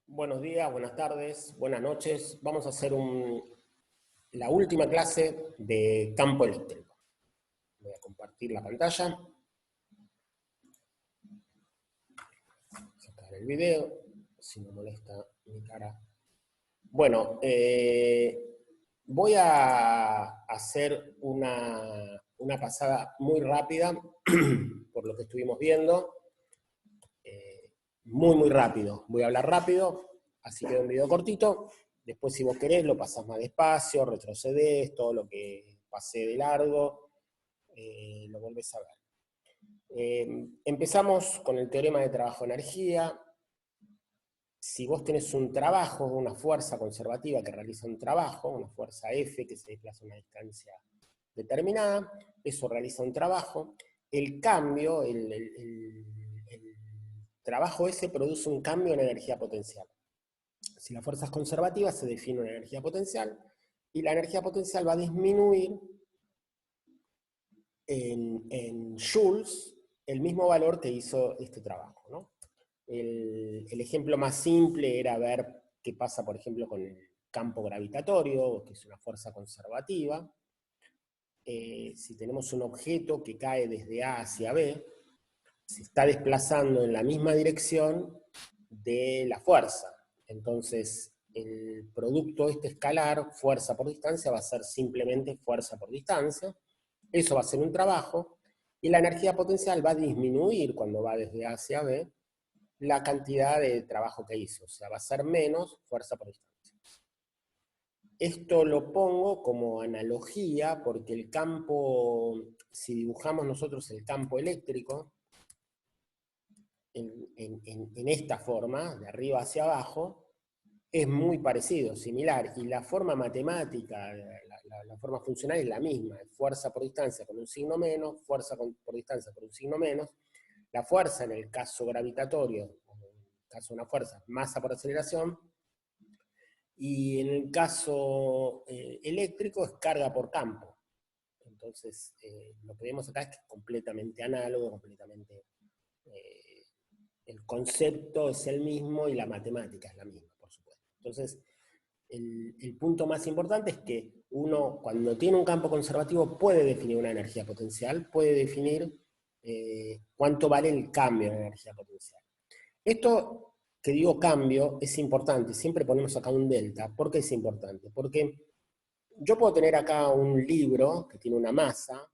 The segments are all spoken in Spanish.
Buenos días, buenas tardes, buenas noches. Vamos a hacer la última clase de campo eléctrico. Voy a compartir la pantalla. Sacar el video, si no molesta mi cara. Bueno, voy a hacer una pasada muy rápida por lo que estuvimos viendo. Muy rápido. Voy a hablar rápido, así queda un video cortito. Después, si vos querés, lo pasás más despacio, retrocedés, todo lo que pasé de largo, lo volvés a ver. Empezamos con el teorema de trabajo-energía. Si vos tenés un trabajo, una fuerza conservativa que realiza un trabajo, una fuerza F que se desplaza a una distancia determinada, eso realiza un trabajo. El cambio, el trabajo ese produce un cambio en energía potencial. Si la fuerza es conservativa, se define una energía potencial, y la energía potencial va a disminuir en joules el mismo valor que hizo este trabajo, ¿no? El ejemplo más simple era ver qué pasa, por ejemplo, con el campo gravitatorio, que es una fuerza conservativa. Si tenemos un objeto que cae desde A hacia B, se está desplazando en la misma dirección de la fuerza. Entonces, el producto este escalar, fuerza por distancia, va a ser simplemente fuerza por distancia. Eso va a ser un trabajo, y la energía potencial va a disminuir cuando va desde A hacia B la cantidad de trabajo que hizo. O sea, va a ser menos fuerza por distancia. Esto lo pongo como analogía porque el campo, si dibujamos nosotros el campo eléctrico, en esta forma, de arriba hacia abajo, es muy parecido, similar, y la forma matemática, la forma funcional es la misma, fuerza por distancia con un signo menos, fuerza por distancia por un signo menos. La fuerza en el caso gravitatorio, en el caso de una fuerza, masa por aceleración, y en el caso eléctrico es carga por campo. Entonces, lo que vemos acá es que es completamente análogo, completamente... el concepto es el mismo y la matemática es la misma, por supuesto. Entonces, el punto más importante es que uno, cuando tiene un campo conservativo, puede definir una energía potencial, puede definir cuánto vale el cambio en energía potencial. Esto que digo cambio es importante, siempre ponemos acá un delta. ¿Por qué es importante? Porque yo puedo tener acá un libro que tiene una masa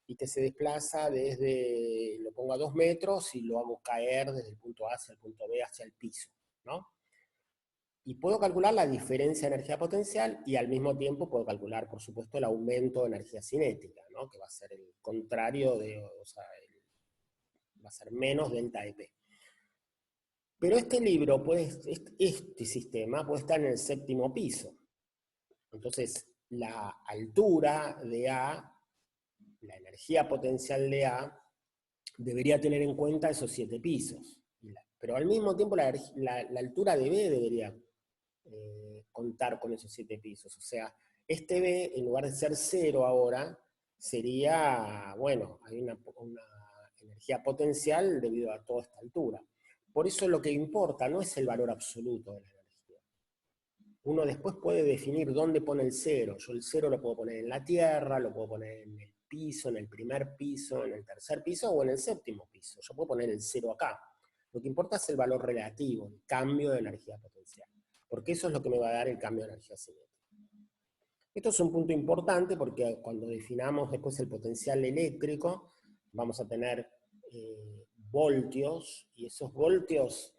y que se desplaza desde, lo pongo a 2 metros y lo hago caer desde el punto A hacia el punto B, hacia el piso, ¿no? Y puedo calcular la diferencia de energía potencial y al mismo tiempo puedo calcular, por supuesto, el aumento de energía cinética, ¿no? Que va a ser el contrario de, o sea, va a ser menos delta EP. Pero este libro, este sistema puede estar en el 7º piso. Entonces, la altura de A, la energía potencial de A, debería tener en cuenta esos 7 pisos. Pero al mismo tiempo la altura de B debería contar con esos 7 pisos. O sea, este B, en lugar de ser 0 ahora, sería, bueno, hay una energía potencial debido a toda esta altura. Por eso lo que importa no es el valor absoluto de la energía. Uno después puede definir dónde pone el 0. Yo el 0 lo puedo poner en la tierra, lo puedo poner en el piso, en el primer piso, en el tercer piso o en el 7º piso. Yo puedo poner el 0 acá. Lo que importa es el valor relativo, el cambio de energía potencial, porque eso es lo que me va a dar el cambio de energía cinética. Esto es un punto importante porque cuando definamos después el potencial eléctrico, vamos a tener voltios, y esos voltios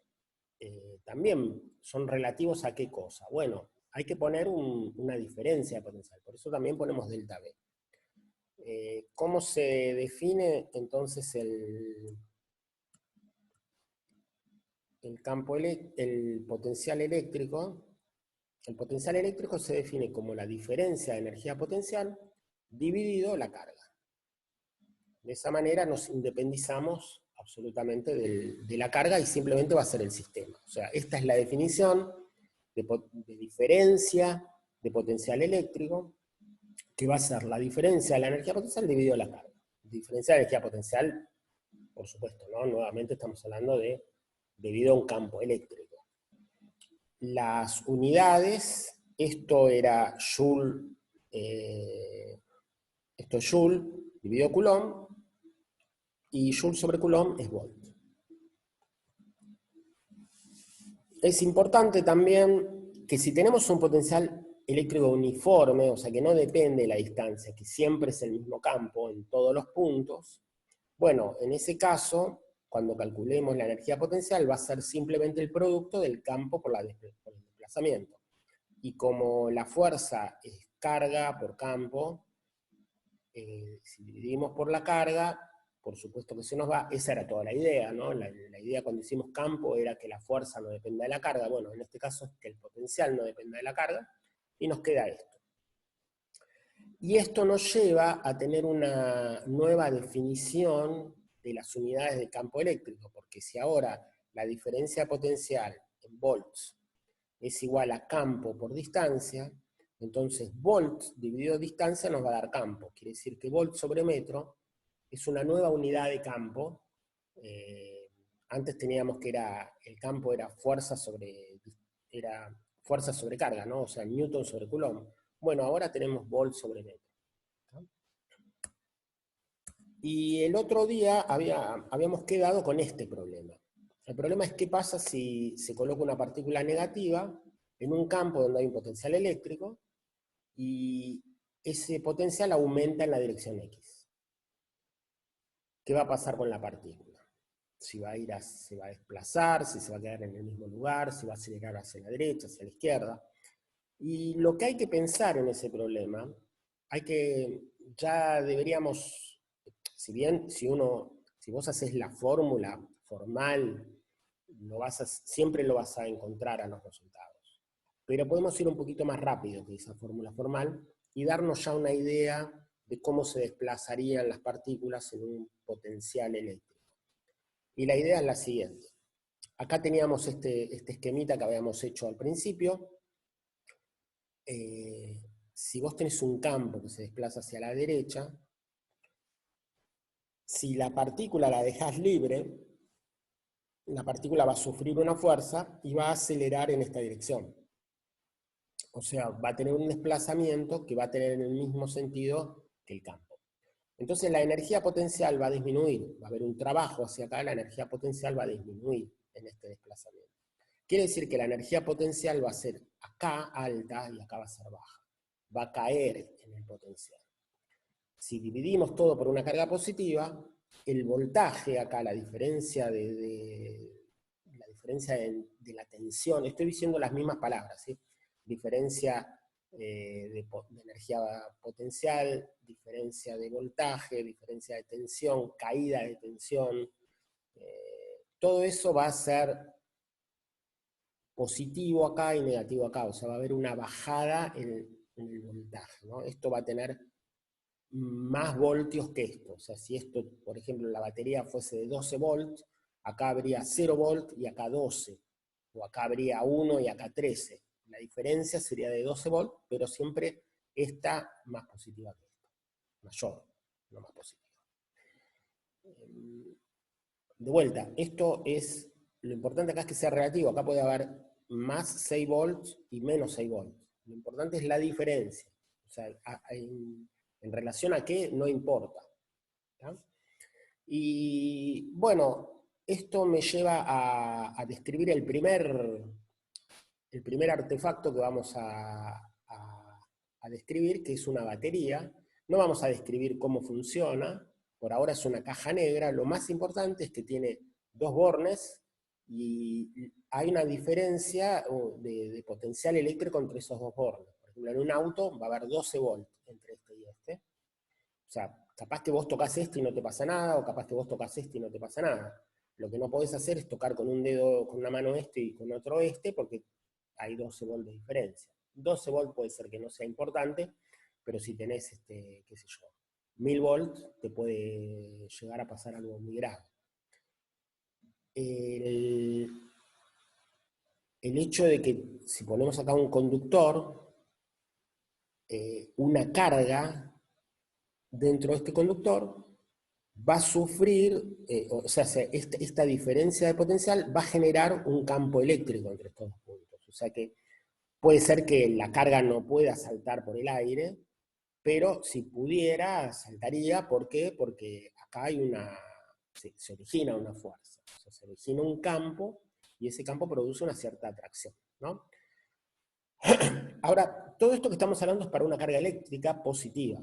también son relativos a qué cosa. Bueno, hay que poner una diferencia de potencial, por eso también ponemos delta B. ¿Cómo se define entonces el potencial eléctrico? El potencial eléctrico se define como la diferencia de energía potencial dividido la carga. De esa manera nos independizamos absolutamente de la carga y simplemente va a ser el sistema. O sea, esta es la definición de diferencia de potencial eléctrico, que va a ser la diferencia de la energía potencial dividido la carga. Diferencia de energía potencial, por supuesto, ¿no? Nuevamente estamos hablando de debido a un campo eléctrico. las unidades, esto era Joule, esto es Joule dividido Coulomb, y Joule sobre Coulomb es Volt. Es importante también que si tenemos un potencial eléctrico uniforme, o sea que no depende de la distancia, que siempre es el mismo campo en todos los puntos, bueno, en ese caso, cuando calculemos la energía potencial, va a ser simplemente el producto del campo por el desplazamiento. Y como la fuerza es carga por campo, si dividimos por la carga, por supuesto que se nos va. Esa era toda la idea, ¿no? La idea cuando hicimos campo era que la fuerza no dependa de la carga. Bueno, en este caso es que el potencial no dependa de la carga, y nos queda esto. Y esto nos lleva a tener una nueva definición de las unidades de campo eléctrico, porque si ahora la diferencia potencial en volts es igual a campo por distancia, entonces volt dividido distancia nos va a dar campo. Quiere decir que volt sobre metro es una nueva unidad de campo. Antes teníamos que el campo era fuerza sobre carga, ¿no? O sea, Newton sobre Coulomb. Bueno, ahora tenemos volt sobre metro. Y el otro día habíamos quedado con este problema. El problema es qué pasa si se coloca una partícula negativa en un campo donde hay un potencial eléctrico y ese potencial aumenta en la dirección X. ¿Qué va a pasar con la partícula? Si se va a desplazar, si se va a quedar en el mismo lugar, si va a acelerar hacia la derecha, hacia la izquierda. Y lo que hay que pensar en ese problema, ya deberíamos, si vos haces la fórmula formal, siempre lo vas a encontrar a los resultados. Pero podemos ir un poquito más rápido que esa fórmula formal y darnos ya una idea de cómo se desplazarían las partículas en un potencial eléctrico. Y la idea es la siguiente. Acá teníamos este esquemita que habíamos hecho al principio. Si vos tenés un campo que se desplaza hacia la derecha, si la partícula la dejás libre, la partícula va a sufrir una fuerza y va a acelerar en esta dirección. O sea, va a tener un desplazamiento que va a tener en el mismo sentido que el campo. Entonces la energía potencial va a disminuir, va a haber un trabajo hacia acá, la energía potencial va a disminuir en este desplazamiento. Quiere decir que la energía potencial va a ser acá alta y acá va a ser baja. Va a caer en el potencial. Si dividimos todo por una carga positiva, el voltaje acá, la diferencia de la tensión, estoy diciendo las mismas palabras, ¿sí? Diferencia de energía potencial, diferencia de voltaje, diferencia de tensión, caída de tensión, todo eso va a ser positivo acá y negativo acá, o sea, va a haber una bajada en el voltaje, ¿no? Esto va a tener más voltios que esto, o sea, si esto, por ejemplo, la batería fuese de 12 volts, acá habría 0 volt y acá 12, o acá habría 1 y acá 13. La diferencia sería de 12 volts, pero siempre esta más positiva que esta, mayor, no más positiva. De vuelta, esto es, lo importante acá es que sea relativo, acá puede haber más 6 volts y menos 6 volts. Lo importante es la diferencia, o sea, en relación a qué no importa. ¿Tá? Y bueno, esto me lleva a describir el primer artefacto que vamos a describir, que es una batería. No vamos a describir cómo funciona, por ahora es una caja negra. Lo más importante es que tiene dos bornes y hay una diferencia de potencial eléctrico entre esos dos bornes. Por ejemplo, en un auto va a haber 12 volts entre este y este. O sea, capaz que vos tocas este y no te pasa nada, o capaz que vos tocas este y no te pasa nada. Lo que no podés hacer es tocar con un dedo, con una mano este y con otro este, porque hay 12 volts de diferencia. 12 volts puede ser que no sea importante, pero si tenés, qué sé yo, 1000 volts, te puede llegar a pasar algo muy grave. El hecho de que si ponemos acá un conductor, una carga dentro de este conductor va a sufrir, o sea, esta diferencia de potencial va a generar un campo eléctrico entre estos dos puntos. O sea que puede ser que la carga no pueda saltar por el aire, pero si pudiera, saltaría. ¿Por qué? Porque acá hay se origina una fuerza, o sea, se origina un campo, y ese campo produce una cierta atracción, ¿no? Ahora, todo esto que estamos hablando es para una carga eléctrica positiva.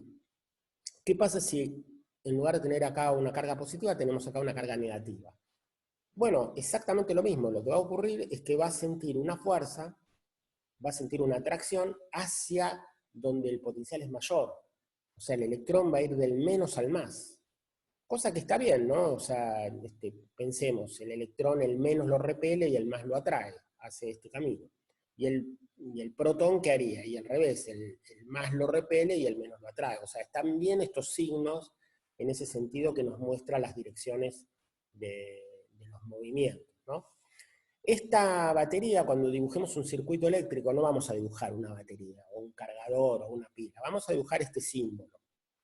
¿Qué pasa si en lugar de tener acá una carga positiva, tenemos acá una carga negativa? Bueno, exactamente lo mismo. Lo que va a ocurrir es que va a sentir una fuerza, va a sentir una atracción hacia donde el potencial es mayor. O sea, el electrón va a ir del menos al más. Cosa que está bien, ¿no? O sea, pensemos, el electrón, el menos lo repele y el más lo atrae, hace este camino. Y el protón, ¿qué haría? Y al revés, el más lo repele y el menos lo atrae. O sea, están bien estos signos en ese sentido que nos muestra las direcciones de los movimientos, ¿no? Esta batería, cuando dibujemos un circuito eléctrico, no vamos a dibujar una batería, o un cargador, o una pila. Vamos a dibujar este símbolo.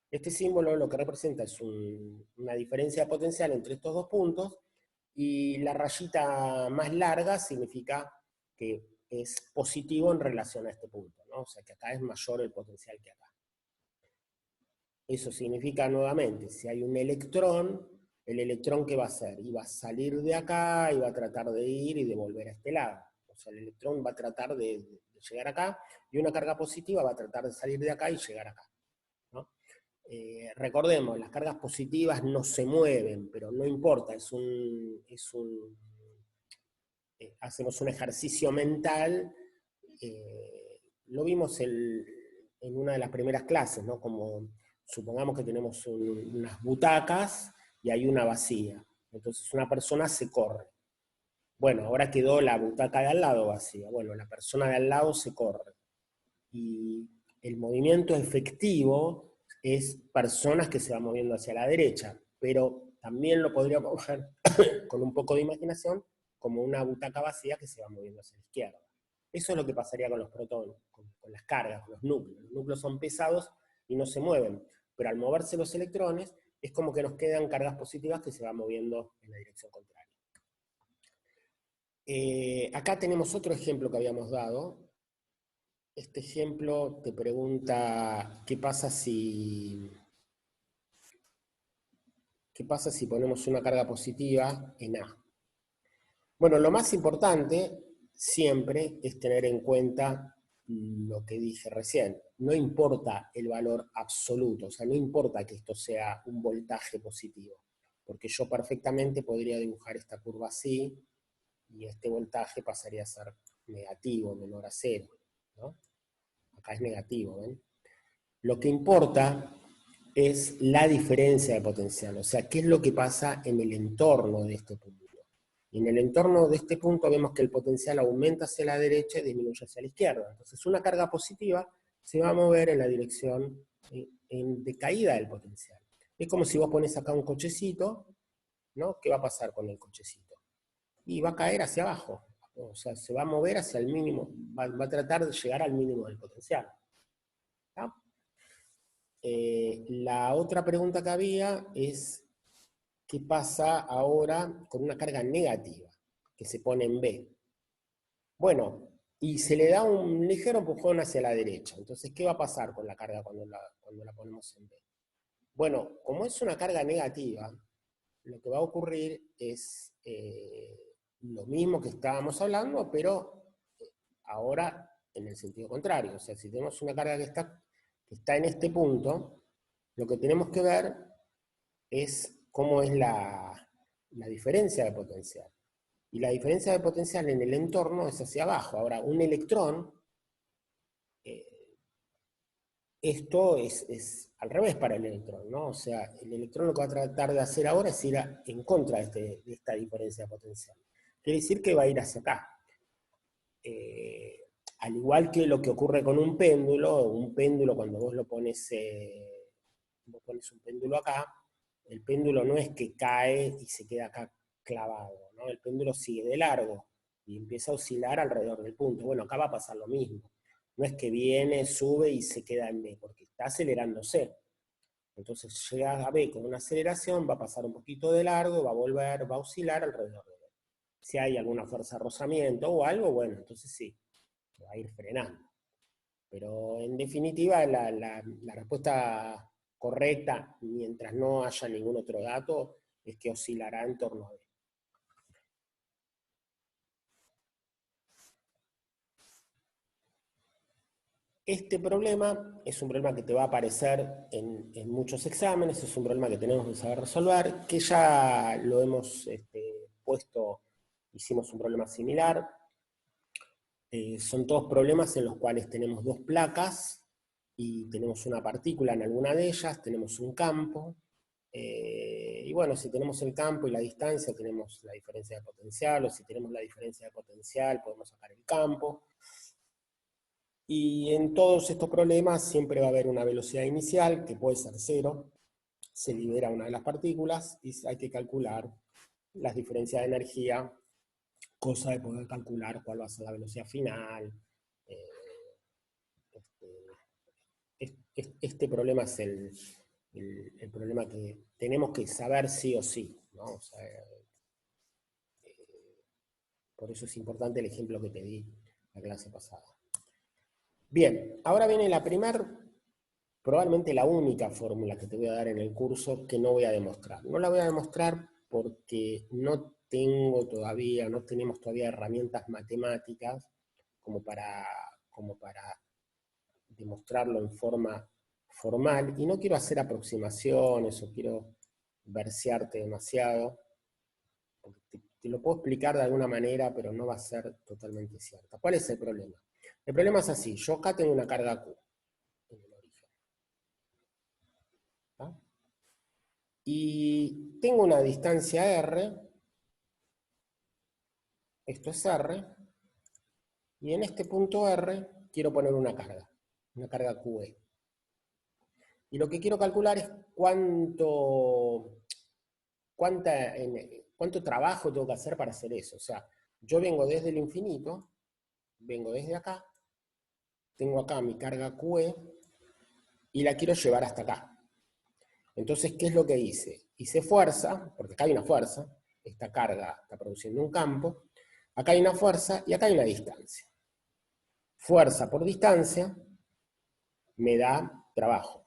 Este símbolo lo que representa es una diferencia de potencial entre estos dos puntos, y la rayita más larga significa que es positivo en relación a este punto, ¿no? O sea que acá es mayor el potencial que acá. Eso significa nuevamente, si hay un electrón, el electrón ¿qué va a hacer? Y va a salir de acá y va a tratar de ir y de volver a este lado. O sea, el electrón va a tratar de llegar acá, y una carga positiva va a tratar de salir de acá y llegar acá, ¿no? Recordemos, las cargas positivas no se mueven, pero no importa, hacemos un ejercicio mental. Lo vimos en una de las primeras clases, ¿no? Como supongamos que tenemos unas butacas y hay una vacía. Entonces una persona se corre. Bueno, ahora quedó la butaca de al lado vacía. Bueno, la persona de al lado se corre. Y el movimiento efectivo es personas que se van moviendo hacia la derecha, pero también lo podríamos ver con un poco de imaginación como una butaca vacía que se va moviendo hacia la izquierda. Eso es lo que pasaría con los protones, con las cargas, con los núcleos. Los núcleos son pesados y no se mueven, pero al moverse los electrones es como que nos quedan cargas positivas que se van moviendo en la dirección contraria. Acá tenemos otro ejemplo que habíamos dado. Este ejemplo te pregunta qué pasa si ponemos una carga positiva en A. Bueno, lo más importante siempre es tener en cuenta lo que dije recién. No importa el valor absoluto, o sea, no importa que esto sea un voltaje positivo, porque yo perfectamente podría dibujar esta curva así, y este voltaje pasaría a ser negativo, menor a cero, ¿no? Acá es negativo, ¿ven? Lo que importa es la diferencia de potencial, o sea, qué es lo que pasa en el entorno de este punto. Y en el entorno de este punto vemos que el potencial aumenta hacia la derecha y disminuye hacia la izquierda. Entonces una carga positiva se va a mover en la dirección de caída del potencial. Es como si vos pones acá un cochecito, ¿no? ¿Qué va a pasar con el cochecito? Y va a caer hacia abajo, o sea, se va a mover hacia el mínimo, va a tratar de llegar al mínimo del potencial, ¿no? La otra pregunta que había es, ¿qué pasa ahora con una carga negativa que se pone en B? Bueno, y se le da un ligero empujón hacia la derecha. Entonces, ¿qué va a pasar con la carga cuando la ponemos en B? Bueno, como es una carga negativa, lo que va a ocurrir es lo mismo que estábamos hablando, pero ahora en el sentido contrario. O sea, si tenemos una carga que está en este punto, lo que tenemos que ver es cómo es la diferencia de potencial. Y la diferencia de potencial en el entorno es hacia abajo. Ahora, un electrón, esto es al revés para el electrón, ¿no? O sea, el electrón lo que va a tratar de hacer ahora es ir en contra de esta diferencia de potencial. Quiere decir que va a ir hacia acá. Al igual que lo que ocurre con un péndulo cuando vos pones un péndulo acá, el péndulo no es que cae y se queda acá clavado, ¿no? El péndulo sigue de largo y empieza a oscilar alrededor del punto. Bueno, acá va a pasar lo mismo. No es que viene, sube y se queda en B, porque está acelerándose. Entonces llega a B con una aceleración, va a pasar un poquito de largo, va a volver, va a oscilar alrededor de B. Si hay alguna fuerza de rozamiento o algo, bueno, entonces sí, va a ir frenando. Pero en definitiva, la respuesta correcta, mientras no haya ningún otro dato, es que oscilará en torno a B. Este problema es un problema que te va a aparecer en muchos exámenes, es un problema que tenemos que saber resolver, que ya lo hemos puesto, hicimos un problema similar. Son todos problemas en los cuales tenemos dos placas y tenemos una partícula en alguna de ellas, tenemos un campo, y bueno, si tenemos el campo y la distancia, tenemos la diferencia de potencial, o si tenemos la diferencia de potencial, podemos sacar el campo. Y en todos estos problemas siempre va a haber una velocidad inicial, que puede ser cero, se libera una de las partículas, y hay que calcular las diferencias de energía, cosa de poder calcular cuál va a ser la velocidad final. Este problema es el problema que tenemos que saber sí o sí, ¿no? O sea, por eso es importante el ejemplo que te di la clase pasada. Bien, ahora viene la probablemente la única fórmula que te voy a dar en el curso que no voy a demostrar. No la voy a demostrar porque no tenemos todavía herramientas matemáticas como para demostrarlo en forma formal, y no quiero hacer aproximaciones o quiero versearte demasiado, porque te lo puedo explicar de alguna manera, pero no va a ser totalmente cierta. ¿Cuál es el problema? El problema es así: yo acá tengo una carga Q en el origen, ¿tá? Y tengo una distancia R, esto es R, y en este punto R quiero poner una carga QE. Y lo que quiero calcular es cuánto trabajo tengo que hacer para hacer eso. O sea, yo vengo desde el infinito, vengo desde acá, tengo acá mi carga QE y la quiero llevar hasta acá. Entonces, ¿qué es lo que hice? Hice fuerza, porque acá hay una fuerza, esta carga está produciendo un campo, acá hay una fuerza y acá hay una distancia. Fuerza por distancia me da trabajo,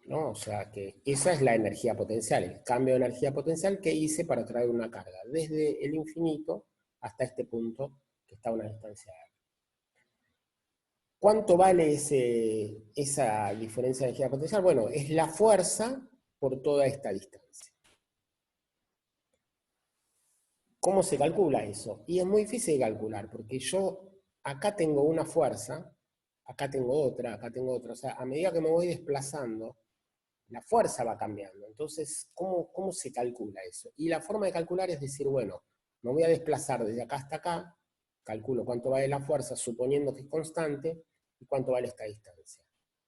¿no? O sea que esa es la energía potencial, el cambio de energía potencial que hice para traer una carga desde el infinito hasta este punto que está a una distancia R. ¿Cuánto vale esa diferencia de energía potencial? Bueno, es la fuerza por toda esta distancia. ¿Cómo se calcula eso? Y es muy difícil de calcular, porque yo acá tengo una fuerza, acá tengo otra, acá tengo otra. O sea, a medida que me voy desplazando, la fuerza va cambiando. Entonces, ¿cómo se calcula eso? Y la forma de calcular es decir, bueno, me voy a desplazar desde acá hasta acá, calculo cuánto vale la fuerza, suponiendo que es constante, y cuánto vale esta distancia.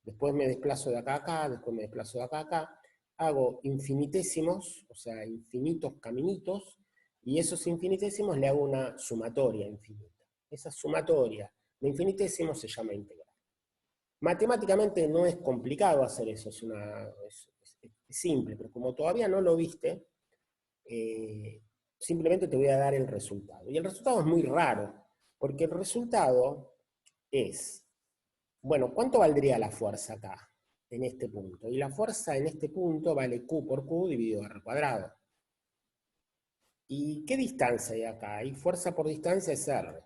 Después me desplazo de acá a acá, después me desplazo de acá a acá, hago infinitésimos, o sea, infinitos caminitos, y esos infinitésimos le hago una sumatoria infinita. Esa sumatoria de infinitésimos se llama integral. Matemáticamente no es complicado hacer eso, es simple, pero como todavía no lo viste, simplemente te voy a dar el resultado. Y el resultado es muy raro, porque el resultado es, bueno, ¿cuánto valdría la fuerza acá, en este punto? Y la fuerza en este punto vale Q por Q dividido R cuadrado. ¿Y qué distancia hay acá? Y fuerza por distancia es R.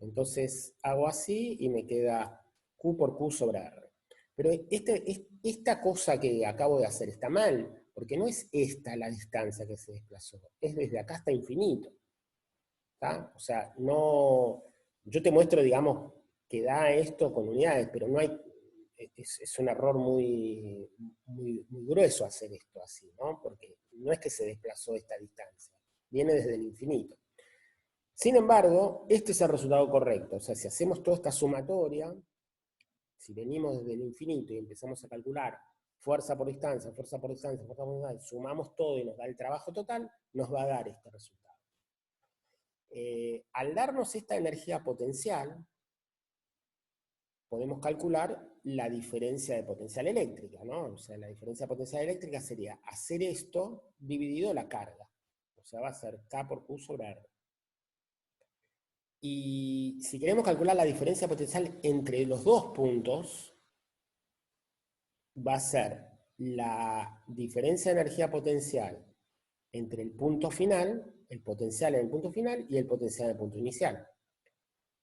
Entonces hago así y me queda Q por Q sobre R. Pero esta cosa que acabo de hacer está mal, porque no es esta la distancia que se desplazó, es desde acá hasta infinito. ¿Tá? O sea, no, yo te muestro, digamos, que da esto con unidades, pero no hay, es un error muy grueso hacer esto así, ¿no? Porque no es que se desplazó esta distancia, viene desde el infinito. Sin embargo, este es el resultado correcto. O sea, si hacemos toda esta sumatoria, si venimos desde el infinito y empezamos a calcular fuerza por distancia, fuerza por distancia, fuerza por distancia, sumamos todo y nos da el trabajo total, nos va a dar este resultado. Al darnos esta energía potencial, podemos calcular la diferencia de potencial eléctrica, ¿no? O sea, la diferencia de potencial eléctrica sería hacer esto dividido la carga. O sea, va a ser K por Q sobre R. Y si queremos calcular la diferencia potencial entre los dos puntos, va a ser la diferencia de energía potencial entre el punto final, el potencial en el punto final y el potencial en el punto inicial.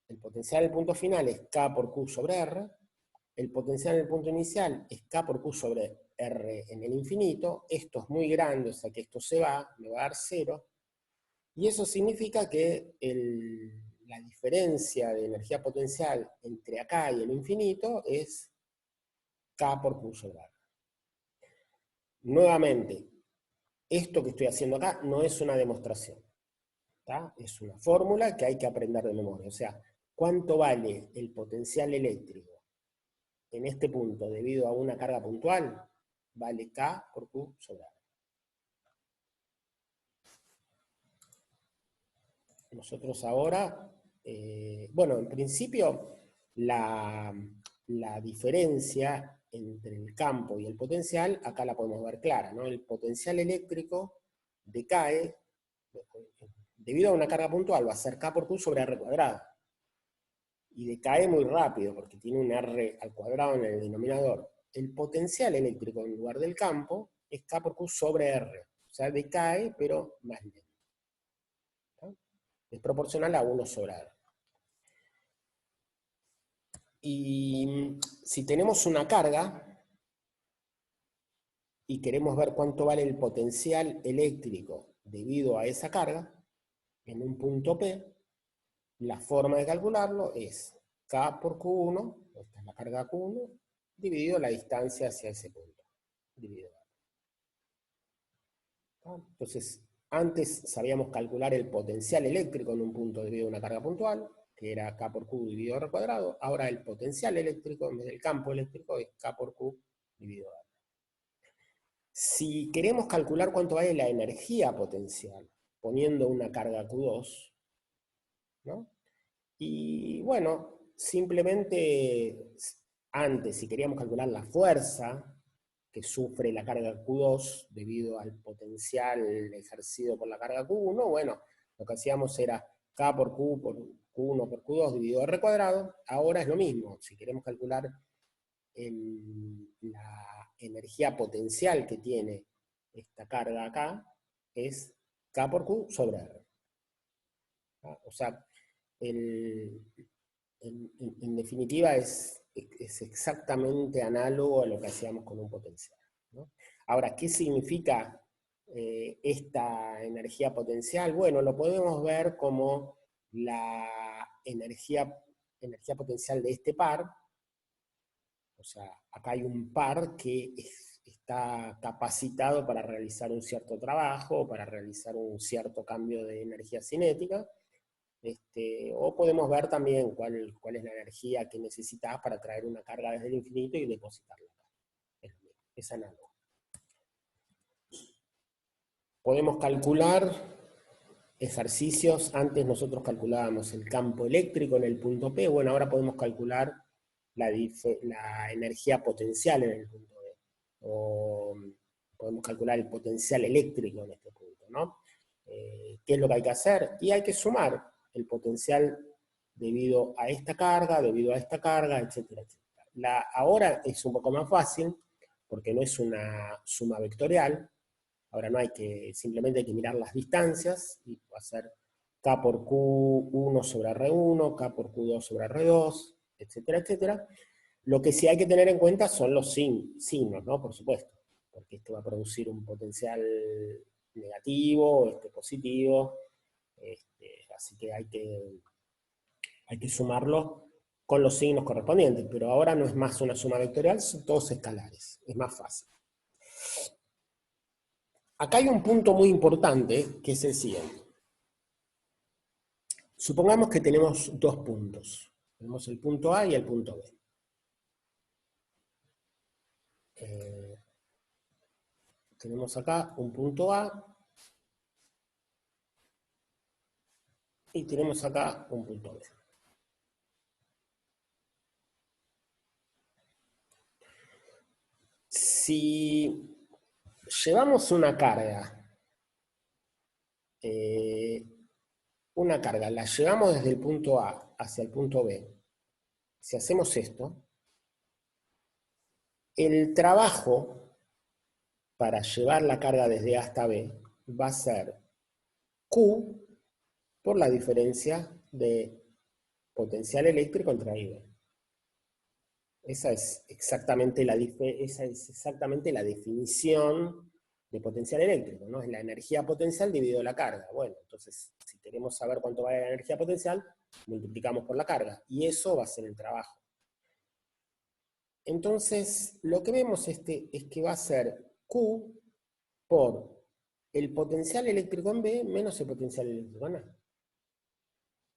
El potencial en el punto final es K por Q sobre R, el potencial en el punto inicial es K por Q sobre R en el infinito, esto es muy grande, o sea que esto se va, me va a dar 0, y eso significa que la diferencia de energía potencial entre acá y el infinito es K por Q sobre R. Nuevamente, esto que estoy haciendo acá no es una demostración, ¿tá? Es una fórmula que hay que aprender de memoria. O sea, ¿cuánto vale el potencial eléctrico en este punto debido a una carga puntual? Vale K por Q sobre R. Nosotros ahora, bueno, en principio, la diferencia entre el campo y el potencial, acá la podemos ver clara, ¿no? El potencial eléctrico decae, debido a una carga puntual, va a ser K por Q sobre R cuadrado. Y decae muy rápido, porque tiene un R al cuadrado en el denominador. El potencial eléctrico en lugar del campo es K por Q sobre R. O sea, decae, pero más lento. Es proporcional a 1 sobre R. Y si tenemos una carga y queremos ver cuánto vale el potencial eléctrico debido a esa carga, en un punto P, la forma de calcularlo es K por Q1, esta es la carga Q1, dividido la distancia hacia ese punto. Dividido. Entonces, antes sabíamos calcular el potencial eléctrico en un punto debido a una carga puntual, que era K por Q dividido R cuadrado. Ahora el potencial eléctrico, en vez del campo eléctrico, es K por Q dividido R. Si queremos calcular cuánto vale la energía potencial, poniendo una carga Q2, ¿no? Y bueno, simplemente antes, si queríamos calcular la fuerza que sufre la carga Q2 debido al potencial ejercido por la carga Q1, bueno, lo que hacíamos era K por Q por Q1 por Q2 dividido R cuadrado. Ahora es lo mismo, si queremos calcular la energía potencial que tiene esta carga acá, es K por Q sobre R. O sea, en definitiva es exactamente análogo a lo que hacíamos con un potencial, ¿no? Ahora, ¿qué significa esta energía potencial? Bueno, lo podemos ver como la energía potencial de este par. O sea, acá hay un par que está capacitado para realizar un cierto trabajo, para realizar un cierto cambio de energía cinética. O podemos ver también cuál es la energía que necesitas para traer una carga desde el infinito y depositarla acá. Es análogo. Podemos calcular ejercicios. Antes nosotros calculábamos el campo eléctrico en el punto P. Bueno, ahora podemos calcular la energía potencial en el punto B. O podemos calcular el potencial eléctrico en este punto, ¿no? ¿Qué es lo que hay que hacer? Y hay que sumar el potencial debido a esta carga, etcétera, etcétera. Ahora es un poco más fácil, porque no es una suma vectorial. Ahora no hay que, simplemente hay que mirar las distancias, y hacer K por Q1 sobre R1, K por Q2 sobre R2, etcétera, etcétera. Lo que sí hay que tener en cuenta son los signos, ¿no? Por supuesto, porque esto va a producir un potencial negativo, positivo, así que hay que sumarlo con los signos correspondientes, pero ahora no es más una suma vectorial, son todos escalares, es más fácil. Acá hay un punto muy importante, que es el siguiente. Supongamos que tenemos dos puntos. Tenemos el punto A y el punto B. Tenemos acá un punto A y tenemos acá un punto B. Si llevamos una carga una carga, la llevamos desde el punto A hacia el punto B. Si hacemos esto, el trabajo para llevar la carga desde A hasta B va a ser Q por la diferencia de potencial eléctrico entre A y B. Esa es exactamente la definición de potencial eléctrico, ¿no? Es la energía potencial dividido la carga. Bueno, entonces, si queremos saber cuánto vale la energía potencial, multiplicamos por la carga, y eso va a ser el trabajo. Entonces, lo que vemos es que va a ser Q por el potencial eléctrico en B menos el potencial eléctrico en A.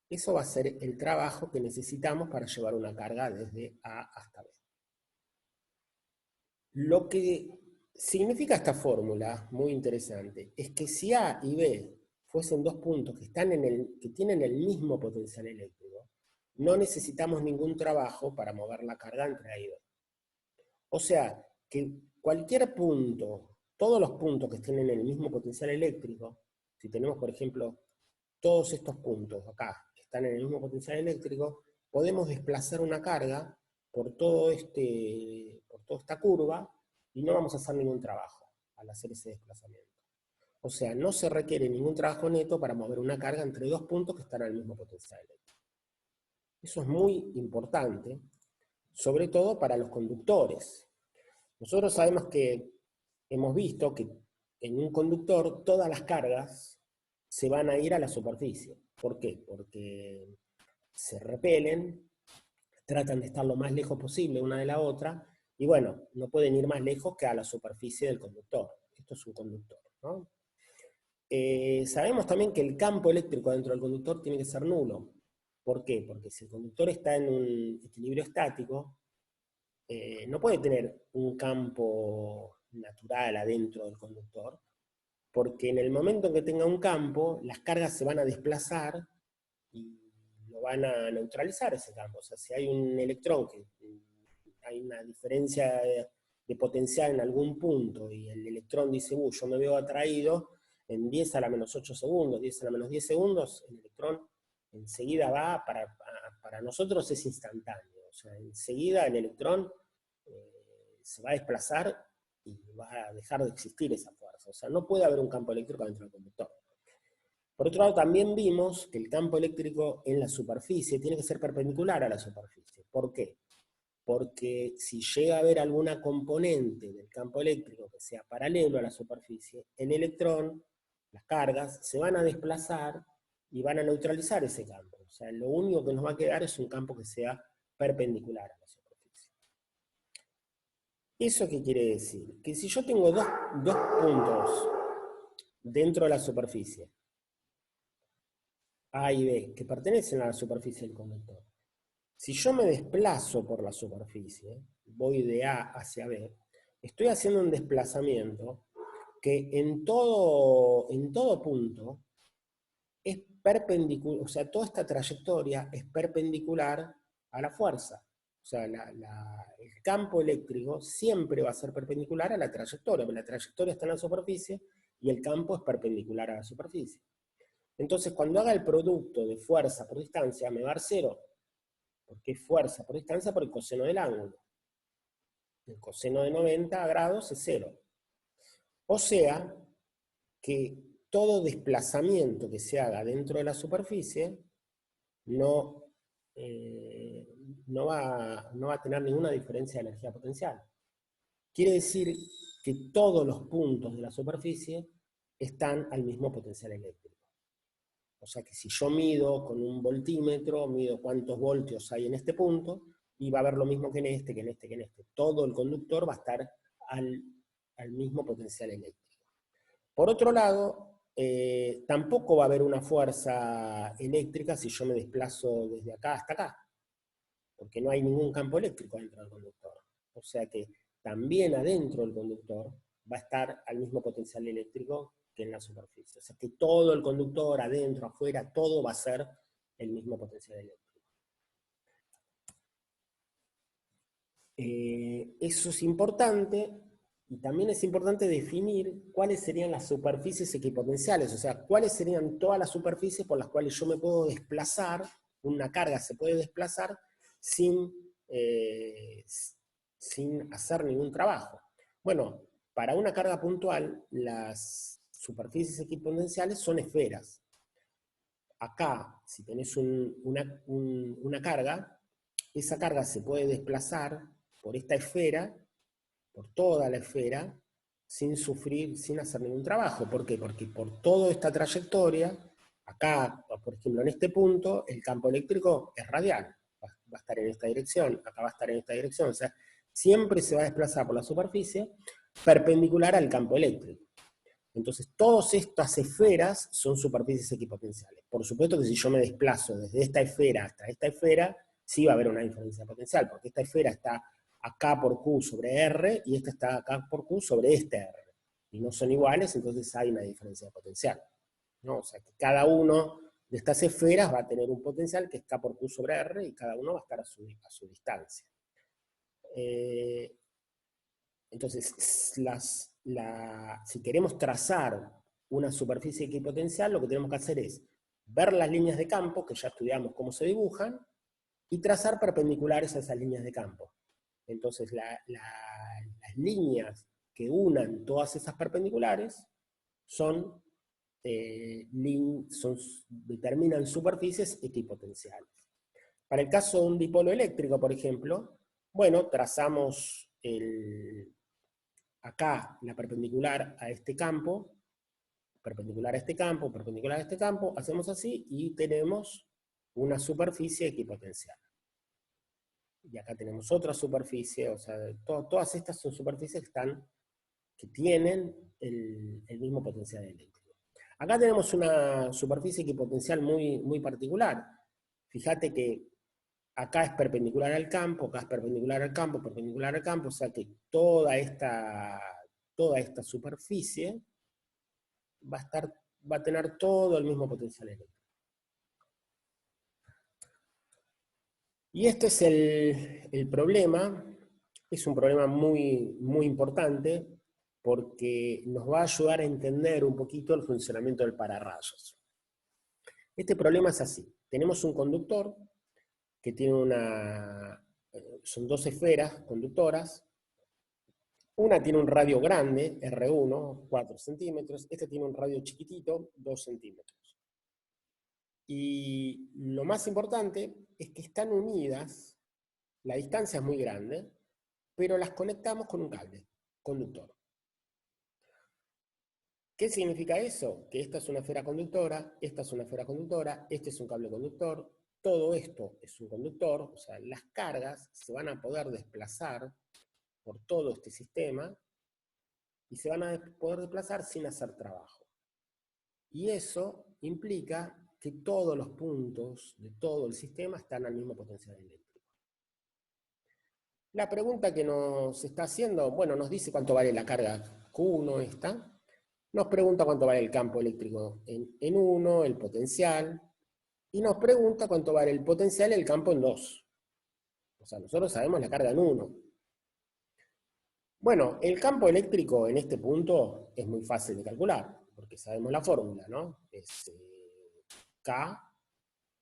Eso va a ser el trabajo que necesitamos para llevar una carga desde A hasta B. Lo que significa esta fórmula, muy interesante, es que si A y B fuesen dos puntos que tienen el mismo potencial eléctrico, no necesitamos ningún trabajo para mover la carga entre A y B. O sea, que cualquier punto, todos los puntos que tienen el mismo potencial eléctrico, si tenemos, por ejemplo, todos estos puntos acá, que están en el mismo potencial eléctrico, podemos desplazar una carga por toda esta curva, y no vamos a hacer ningún trabajo al hacer ese desplazamiento. O sea, no se requiere ningún trabajo neto para mover una carga entre dos puntos que están al mismo potencial eléctrico. Eso es muy importante, sobre todo para los conductores. Nosotros sabemos que hemos visto que en un conductor todas las cargas se van a ir a la superficie. ¿Por qué? Porque se repelen, tratan de estar lo más lejos posible una de la otra, y bueno, no pueden ir más lejos que a la superficie del conductor. Esto es un conductor, ¿no? Sabemos también que el campo eléctrico dentro del conductor tiene que ser nulo. ¿Por qué? Porque si el conductor está en un equilibrio estático, no puede tener un campo natural adentro del conductor, porque en el momento en que tenga un campo, las cargas se van a desplazar y lo van a neutralizar ese campo. O sea, si hay un electrón que hay una diferencia de potencial en algún punto y el electrón dice, yo me veo atraído, en 10 a la menos 8 segundos, 10 a la menos 10 segundos, el electrón enseguida va, para nosotros es instantáneo. O sea, enseguida el electrón se va a desplazar y va a dejar de existir esa fuerza. O sea, no puede haber un campo eléctrico dentro del conductor. Por otro lado, también vimos que el campo eléctrico en la superficie tiene que ser perpendicular a la superficie. ¿Por qué? Porque si llega a haber alguna componente del campo eléctrico que sea paralelo a la superficie, el electrón, las cargas, se van a desplazar y van a neutralizar ese campo. O sea, lo único que nos va a quedar es un campo que sea perpendicular a la superficie. ¿Eso qué quiere decir? Que si yo tengo dos puntos dentro de la superficie, A y B, que pertenecen a la superficie del conductor, si yo me desplazo por la superficie, voy de A hacia B, estoy haciendo un desplazamiento que en todo punto es perpendicular, o sea, toda esta trayectoria es perpendicular a la fuerza. O sea, el campo eléctrico siempre va a ser perpendicular a la trayectoria, porque la trayectoria está en la superficie y el campo es perpendicular a la superficie. Entonces, cuando haga el producto de fuerza por distancia, me va a dar cero, porque es fuerza por distancia por el coseno del ángulo. El coseno de 90 grados es cero. O sea, que todo desplazamiento que se haga dentro de la superficie no va a tener ninguna diferencia de energía potencial. Quiere decir que todos los puntos de la superficie están al mismo potencial eléctrico. O sea que si yo mido con un voltímetro, mido cuántos voltios hay en este punto, y va a haber lo mismo que en este, que en este, que en este. Todo el conductor va a estar al mismo potencial eléctrico. Por otro lado, tampoco va a haber una fuerza eléctrica si yo me desplazo desde acá hasta acá, porque no hay ningún campo eléctrico dentro del conductor. O sea que también adentro del conductor va a estar al mismo potencial eléctrico que en la superficie. O sea que todo el conductor, adentro, afuera, todo va a ser el mismo potencial eléctrico. Eso es importante Y también es importante definir cuáles serían las superficies equipotenciales, o sea, cuáles serían todas las superficies por las cuales yo me puedo desplazar, una carga se puede desplazar sin, sin hacer ningún trabajo. Bueno, para una carga puntual, las superficies equipotenciales son esferas. Acá, si tenés una carga, esa carga se puede desplazar por esta esfera, por toda la esfera, sin sufrir, sin hacer ningún trabajo. ¿Por qué? Porque por toda esta trayectoria, acá, por ejemplo, en este punto, el campo eléctrico es radial. Va a estar en esta dirección, acá va a estar en esta dirección. O sea, siempre se va a desplazar por la superficie perpendicular al campo eléctrico. Entonces, todas estas esferas son superficies equipotenciales. Por supuesto que si yo me desplazo desde esta esfera hasta esta esfera, sí va a haber una diferencia potencial, porque esta esfera está acá por Q sobre R, y esta está acá por Q sobre este R. Y no son iguales, entonces hay una diferencia de potencial, ¿no? O sea que cada uno de estas esferas va a tener un potencial que es K por Q sobre R, y cada uno va a estar a su distancia. Entonces, si queremos trazar una superficie equipotencial, lo que tenemos que hacer es ver las líneas de campo, que ya estudiamos cómo se dibujan, y trazar perpendiculares a esas líneas de campo. Entonces, las líneas que unan todas esas perpendiculares determinan superficies equipotenciales. Para el caso de un dipolo eléctrico, por ejemplo, bueno, trazamos acá la perpendicular a este campo, perpendicular a este campo, perpendicular a este campo, hacemos así y tenemos una superficie equipotencial. Y acá tenemos otra superficie, o sea, todas estas son superficies que tienen el mismo potencial eléctrico. Acá tenemos una superficie equipotencial muy particular. Fíjate que acá es perpendicular al campo, acá es perpendicular al campo, perpendicular al campo, o sea que toda esta superficie va a tener todo el mismo potencial eléctrico. Y este es el problema, es un problema muy importante, porque nos va a ayudar a entender un poquito el funcionamiento del pararrayos. Este problema es así: tenemos un conductor que tiene son dos esferas conductoras. Una tiene un radio grande, R1, 4 centímetros, esta tiene un radio chiquitito, 2 centímetros. Y lo más importante es que están unidas, la distancia es muy grande, pero las conectamos con un cable conductor. ¿Qué significa eso? Que esta es una esfera conductora, esta es una esfera conductora, este es un cable conductor, todo esto es un conductor, o sea, las cargas se van a poder desplazar por todo este sistema y se van a poder desplazar sin hacer trabajo. Y eso implica que todos los puntos de todo el sistema están al mismo potencial eléctrico. La pregunta que nos está haciendo, bueno, nos dice cuánto vale la carga Q1 esta, nos pregunta cuánto vale el campo eléctrico en 1, el potencial, y nos pregunta cuánto vale el potencial y el campo en 2. O sea, nosotros sabemos la carga en 1. Bueno, el campo eléctrico en este punto es muy fácil de calcular, porque sabemos la fórmula, ¿no? Es K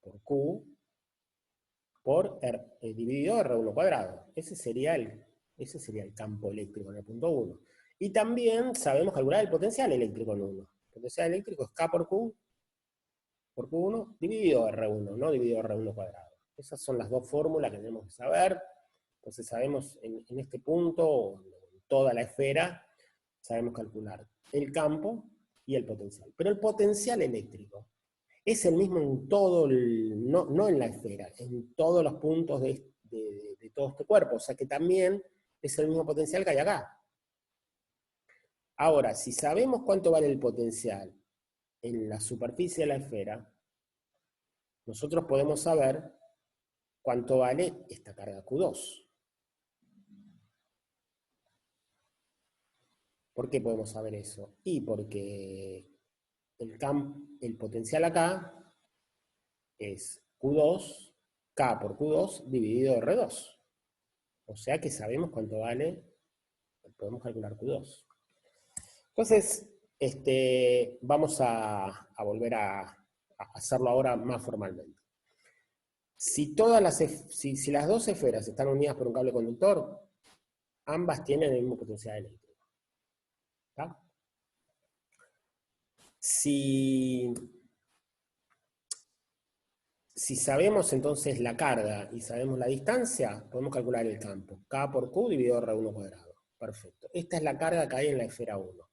por Q por dividido R1 cuadrado. Ese sería el campo eléctrico en el punto 1. Y también sabemos calcular el potencial eléctrico en 1. El potencial eléctrico es K por Q1 dividido R1, no dividido R1 cuadrado. Esas son las dos fórmulas que tenemos que saber. Entonces sabemos en este punto, en toda la esfera, sabemos calcular el campo y el potencial. Pero el potencial eléctrico es el mismo en todo, no en la esfera, en todos los puntos de todo este cuerpo. O sea que también es el mismo potencial que hay acá. Ahora, si sabemos cuánto vale el potencial en la superficie de la esfera, nosotros podemos saber cuánto vale esta carga Q2. ¿Por qué podemos saber eso? Y porque el potencial acá es Q2, K por Q2 dividido R2. O sea que sabemos cuánto vale podemos calcular Q2. Entonces, vamos a volver a hacerlo ahora más formalmente. Si las dos esferas están unidas por un cable conductor, ambas tienen el mismo potencial eléctrico. ¿Está? Si sabemos entonces la carga y sabemos la distancia, podemos calcular el campo. K por Q dividido R1 cuadrado. Perfecto. Esta es la carga que hay en la esfera 1.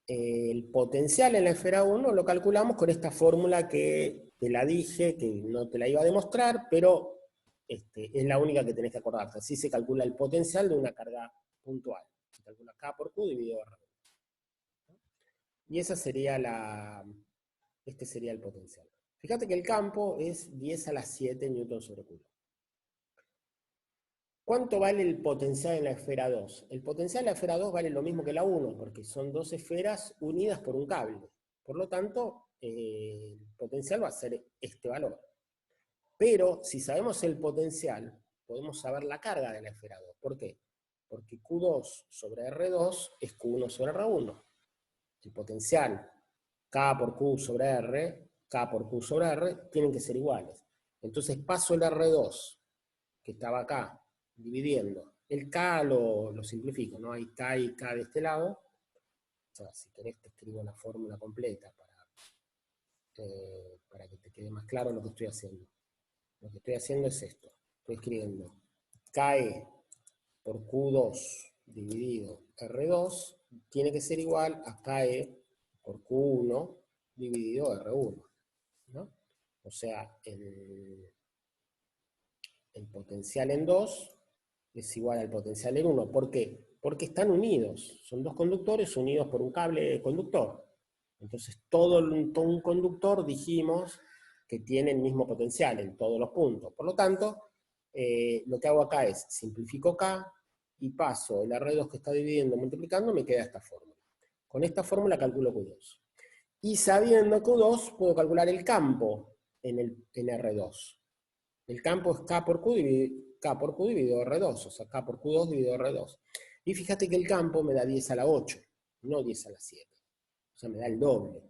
El potencial en la esfera 1 lo calculamos con esta fórmula que te la dije, que no te la iba a demostrar, pero es la única que tenés que acordarte. Así se calcula el potencial de una carga puntual. Se calcula K por Q dividido R1. Y esa sería este sería el potencial. Fíjate que el campo es 10 a la 7 newton sobre Coulomb. ¿Cuánto vale el potencial en la esfera 2? El potencial en la esfera 2 vale lo mismo que la 1, porque son dos esferas unidas por un cable. Por lo tanto, el potencial va a ser este valor. Pero, si sabemos el potencial, podemos saber la carga de la esfera 2. ¿Por qué? Porque Q2 sobre R2 es Q1 sobre R1. El potencial K por Q sobre R, K por Q sobre R, tienen que ser iguales. Entonces paso el R2, que estaba acá, dividiendo. El K lo simplifico, ¿no? Hay K y K de este lado. O sea, si querés te escribo la fórmula completa para que te quede más claro lo que estoy haciendo. Lo que estoy haciendo es esto. Estoy escribiendo KE por Q2 dividido R2 tiene que ser igual a KE por Q1 dividido R1. ¿No? O sea, el potencial en 2 es igual al potencial en 1. ¿Por qué? Porque están unidos. Son dos conductores unidos por un cable conductor. Entonces, todo un conductor dijimos que tiene el mismo potencial en todos los puntos. Por lo tanto, lo que hago acá es simplifico K y paso el R2 que está dividiendo, multiplicando, me queda esta fórmula. Con esta fórmula calculo Q2. Y sabiendo Q2, puedo calcular el campo en R2. El campo es K por Q dividido R2, o sea, K por Q2 dividido R2. Y fíjate que el campo me da 10 a la 8, no 10 a la 7. O sea, me da el doble.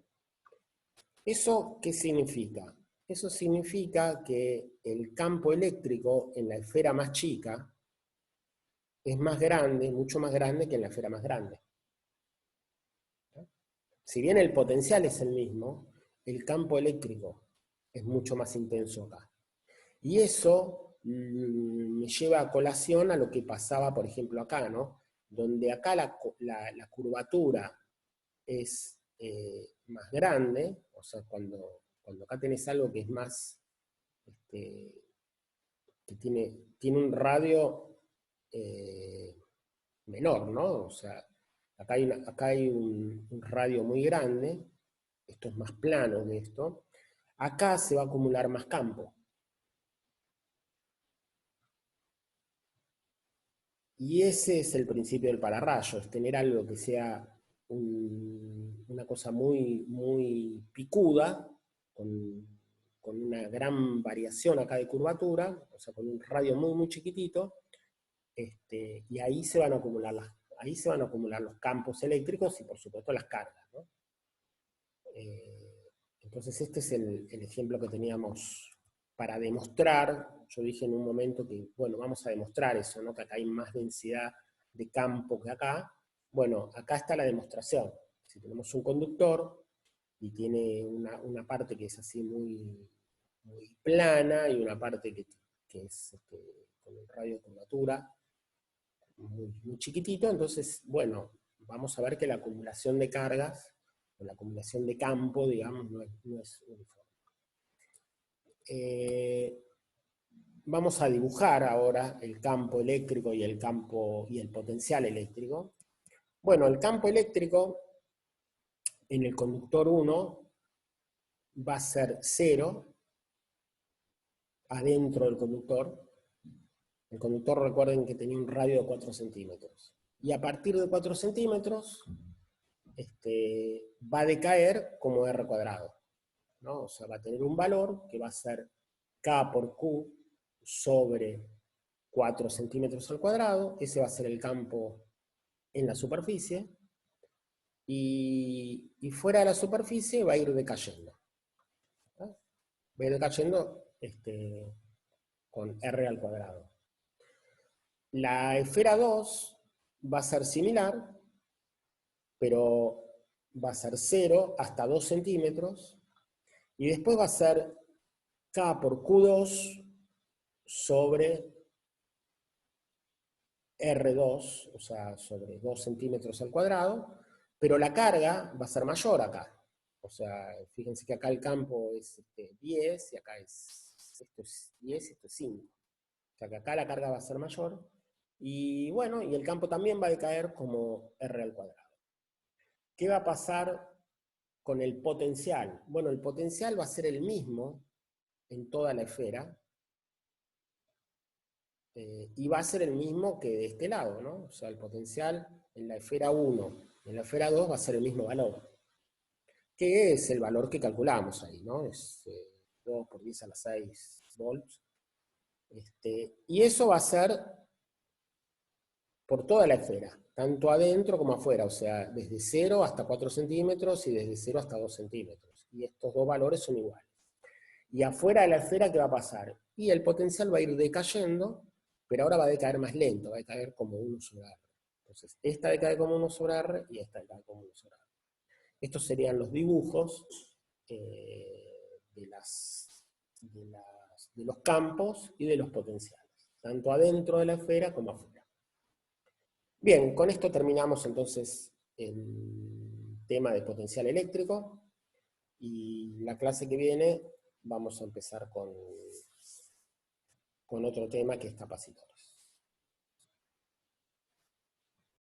¿Eso qué significa? Eso significa que el campo eléctrico en la esfera más chica es más grande, mucho más grande que en la esfera más grande. Si bien el potencial es el mismo, el campo eléctrico es mucho más intenso acá. Y eso me lleva a colación a lo que pasaba, por ejemplo, acá, ¿no? Donde acá la curvatura es más grande, o sea, cuando acá tenés algo que es más, que tiene un radio menor, ¿no? O sea, acá hay un radio muy grande, esto es más plano de esto, acá se va a acumular más campo. Y ese es el principio del pararrayo, es tener algo que sea una cosa muy, muy picuda, con una gran variación acá de curvatura, o sea, con un radio muy, muy chiquitito, y ahí se van a acumular los campos eléctricos y por supuesto las cargas, ¿no? Entonces este es el ejemplo que teníamos para demostrar. Yo dije en un momento que, bueno, vamos a demostrar eso, ¿no? Que acá hay más densidad de campo que acá. Bueno, acá está la demostración. Si tenemos un conductor y tiene una parte que es así muy, muy plana y una parte que es con un radio de curvatura muy, muy chiquitito, entonces, bueno, vamos a ver que la acumulación de cargas, o la acumulación de campo, digamos, no es uniforme. Vamos a dibujar ahora el campo eléctrico y el potencial eléctrico. Bueno, el campo eléctrico en el conductor 1 va a ser 0 adentro del conductor. El conductor, recuerden que tenía un radio de 4 centímetros. Y a partir de 4 centímetros va a decaer como R cuadrado, ¿no? O sea, va a tener un valor que va a ser K por Q sobre 4 centímetros al cuadrado, ese va a ser el campo en la superficie, y fuera de la superficie va a ir decayendo. ¿Ah? Va a ir decayendo con R al cuadrado. La esfera 2 va a ser similar, pero va a ser 0 hasta 2 centímetros, y después va a ser K por Q2 sobre R2, o sea, sobre 2 centímetros al cuadrado, pero la carga va a ser mayor acá. O sea, fíjense que acá el campo es 10, y acá esto es 10 y esto es 5. O sea que acá la carga va a ser mayor, y bueno, y el campo también va a decaer como R al cuadrado. ¿Qué va a pasar con el potencial? Bueno, el potencial va a ser el mismo en toda la esfera, y va a ser el mismo que de este lado, ¿no? O sea, el potencial en la esfera 1, en la esfera 2 va a ser el mismo valor, que es el valor que calculamos ahí, ¿no? Es 2 por 10 a la 6 volts. Y eso va a ser por toda la esfera, tanto adentro como afuera, o sea, desde 0 hasta 4 centímetros y desde 0 hasta 2 centímetros. Y estos dos valores son iguales. Y afuera de la esfera, ¿qué va a pasar? Y el potencial va a ir decayendo, pero ahora va a decaer más lento, va a decaer como 1 sobre R. Entonces, esta decae como 1 sobre R y esta decae como 1 sobre R. Estos serían los dibujos de los campos y de los potenciales, tanto adentro de la esfera como afuera. Bien, con esto terminamos entonces el tema de potencial eléctrico, y la clase que viene vamos a empezar con otro tema que es capacitor.